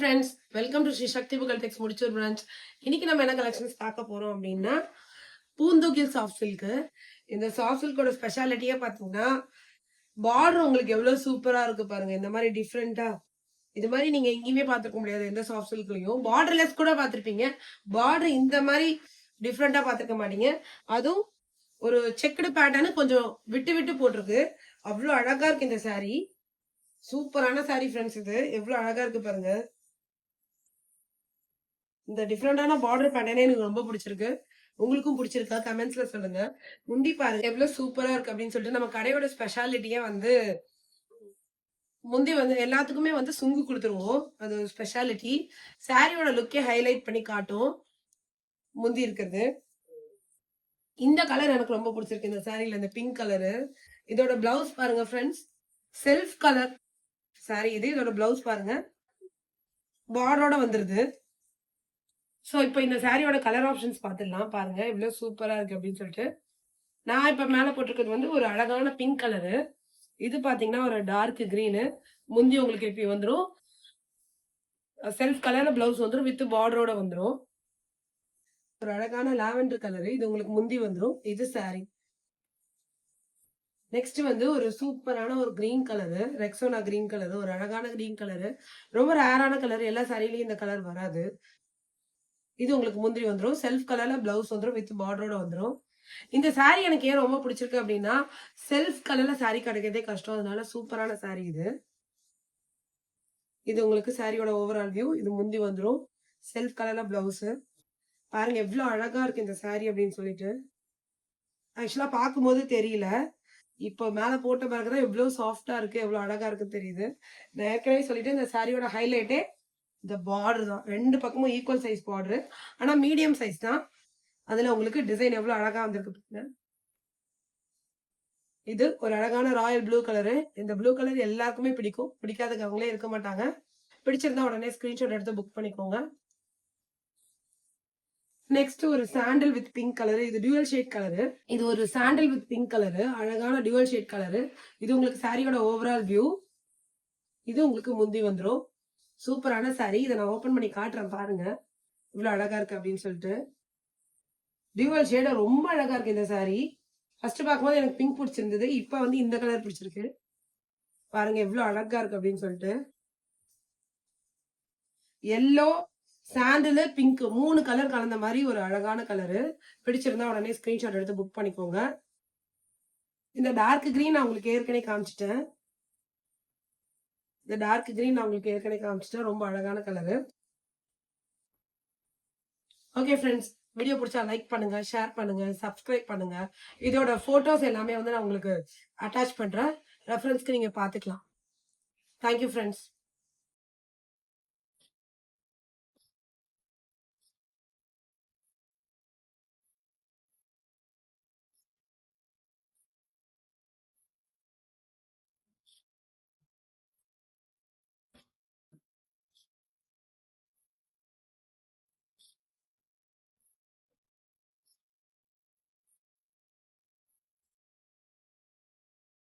Friends, welcome to Sri சக்தி புகழ் டெக்ஸ் Mudichur branch. இன்னைக்கு நம்ம என்ன கலெக்ஷன்ஸ் பார்க்க போறோம் அப்படின்னா, பூந்தொகில் சாஃப்ட் சில்க். இந்த சாஃப்ட் சில்கோட ஸ்பெஷாலிட்டியே பார்த்தீங்கன்னா, பார்டர் உங்களுக்கு எவ்வளவு சூப்பரா இருக்கு பாருங்க. இந்த மாதிரி டிஃப்ரெண்டா இது மாதிரி நீங்க எங்கேயுமே பார்த்துக்க முடியாது. எந்த சாஃப்ட் சில்க்லயும் பார்டர்லெஸ் கூட பார்த்துருப்பீங்க. பார்டர் இந்த மாதிரி டிஃப்ரெண்டா பார்த்துக்க மாட்டீங்க. அதுவும் ஒரு செக்குடு பேட்டர்னு கொஞ்சம் விட்டு விட்டு போட்டிருக்கு. அவ்வளோ அழகா இருக்கு இந்த சாரீ. சூப்பரான சாரீ ஃப்ரெண்ட்ஸ். இது எவ்வளவு அழகா இருக்கு பாருங்க. இந்த டிஃப்ரெண்டான பார்டர் பேட்டர்னே எனக்கு ரொம்ப பிடிச்சிருக்கு. உங்களுக்கும் பிடிச்சிருக்கா? கமெண்ட்ஸ்ல சொல்லுங்க. முந்தி பாருங்க எவ்வளவு சூப்பரா இருக்கு அப்படின்னு சொல்லிட்டு நம்ம கடையோட ஸ்பெஷாலிட்டியே வந்து முந்தி வந்து எல்லாத்துக்குமே வந்து சுங்கு கொடுத்துருவோம். அது ஸ்பெஷாலிட்டி. சாரியோட லுக்கே ஹைலைட் பண்ணி காட்டும் முந்தி இருக்கிறது. இந்த கலர் எனக்கு ரொம்ப பிடிச்சிருக்கு. இந்த சாரியில இந்த பிங்க் கலரு. இதோட பிளவுஸ் பாருங்க ஃப்ரெண்ட்ஸ். செல்ஃப் கலர் சாரி இது. இதோட பிளவுஸ் பாருங்க, பார்டரோட வந்துருது. ஸோ இப்போ இந்த சாரியோட கலர் ஆப்ஷன்ஸ் பார்த்துடலாம். பாருங்க இவ்வளோ சூப்பராக இருக்கு அப்படின்னு சொல்லிட்டு. நான் இப்போ மேலே போட்டிருக்கிறது வந்து ஒரு அழகான பிங்க் கலரு. இது பார்த்தீங்கன்னா ஒரு டார்க் கிரீனு. முந்தி உங்களுக்கு இப்படி வந்துடும். செல்ஃப் கலர்ல பிளவுஸ் வந்துடும். வித் பார்டரோட வந்துடும். ஒரு அழகான லாவெண்டர் கலரு. இது உங்களுக்கு முந்தி வந்துடும். இது சாரி. நெக்ஸ்ட் வந்து ஒரு சூப்பரான ஒரு green colour. Rexona green colour. ஒரு அழகான கிரீன் கலரு. ரொம்ப ரேரான கலர். எல்லா சாரிலையும் இந்த கலர் வராது. இது உங்களுக்கு முந்திரி வந்துடும். செல்ஃப் கலர்ல பிளவுஸ் வந்துடும். வித் பார்டரோட வந்துடும். இந்த சாரி எனக்கு ஏன் ரொம்ப பிடிச்சிருக்கு அப்படின்னா, செல்ஃப் கலர்ல சாரி கிடைக்கிறதே கஷ்டம். அதனால சூப்பரான சாரி இது. இது உங்களுக்கு சாரியோட ஓவரால் வியூ. இது முந்தி வந்துடும். செல்ஃப் கலர்ல பிளவுஸ். பாருங்க எவ்வளவு அழகா இருக்கு இந்த சாரி அப்படின்னு சொல்லிட்டு. ஆக்சுவலா பார்க்கும்போது தெரியல. இப்போ மேல போட்ட பிறகுதான் எவ்வளவு சாஃப்டா இருக்கு, எவ்வளவு அழகா இருக்குன்னு தெரியுது. நான் ஏற்கனவே சொல்லிட்டு இந்த சாரியோட ஹைலைட்டே இந்த பார்டர் தான். ரெண்டு பக்கமும் ஈக்குவல் சைஸ் பார்டர். ஆனா மீடியம் சைஸ் தான். அதுல உங்களுக்கு டிசைன் எவ்வளவு அழகா வந்திருக்கு. இது ஒரு அழகான ராயல் ப்ளூ கலரு. இந்த ப்ளூ கலர் எல்லாருக்குமே பிடிக்கும். பிடிக்காதவங்களே இருக்க மாட்டாங்க. பிடிச்சிருந்தா உடனே ஸ்கிரீன்ஷாட் எடுத்து புக் பண்ணிக்கோங்க. நெக்ஸ்ட் ஒரு சாண்டல் வித் பிங்க் கலரு. இது டியூவல் ஷேட் கலரு. இது ஒரு சாண்டல் வித் பிங்க் கலரு. அழகான டியூவல் ஷேட் கலரு. இது உங்களுக்கு சாரியோட ஓவரால் வியூ. இது உங்களுக்கு முந்தி வந்துடும். சூப்பரான சாரி. இதை நான் ஓபன் பண்ணி காட்டுறேன் பாருங்க இவ்வளவு அழகா இருக்கு அப்படின்னு சொல்லிட்டு. டியூவல் ஷேட ரொம்ப அழகா இருக்கு இந்த சாரி. ஃபர்ஸ்ட் பார்க்கும்போது எனக்கு பிங்க் பிடிச்சிருந்தது. இப்ப வந்து இந்த கலர் பிடிச்சிருக்கு. பாருங்க எவ்வளவு அழகா இருக்கு அப்படின்னு சொல்லிட்டு. எல்லோ, சாண்டில், பிங்க் 3 கலர் கலந்த மாதிரி ஒரு அழகான கலரு. பிடிச்சிருந்தா உடனே ஸ்கிரீன்ஷாட் எடுத்து புக் பண்ணிக்கோங்க. இந்த டார்க் கிரீன் நான் உங்களுக்கு ஏற்கனவே காமிச்சிட்டேன். இந்த டார்க் கிரீன் நான் உங்களுக்கு ஏற்கனவே காமிச்சிட்டேன். ரொம்ப அழகான கலரு. ஓகே ஃப்ரெண்ட்ஸ், வீடியோ பிடிச்சா லைக் பண்ணுங்க, ஷேர் பண்ணுங்க, சப்ஸ்கிரைப் பண்ணுங்க. இதோட போட்டோஸ் எல்லாமே வந்து நான் உங்களுக்கு அட்டாச் பண்றேன். ரெஃபரன்ஸ்க்கு நீங்க பாத்துக்கலாம். Thank you friends.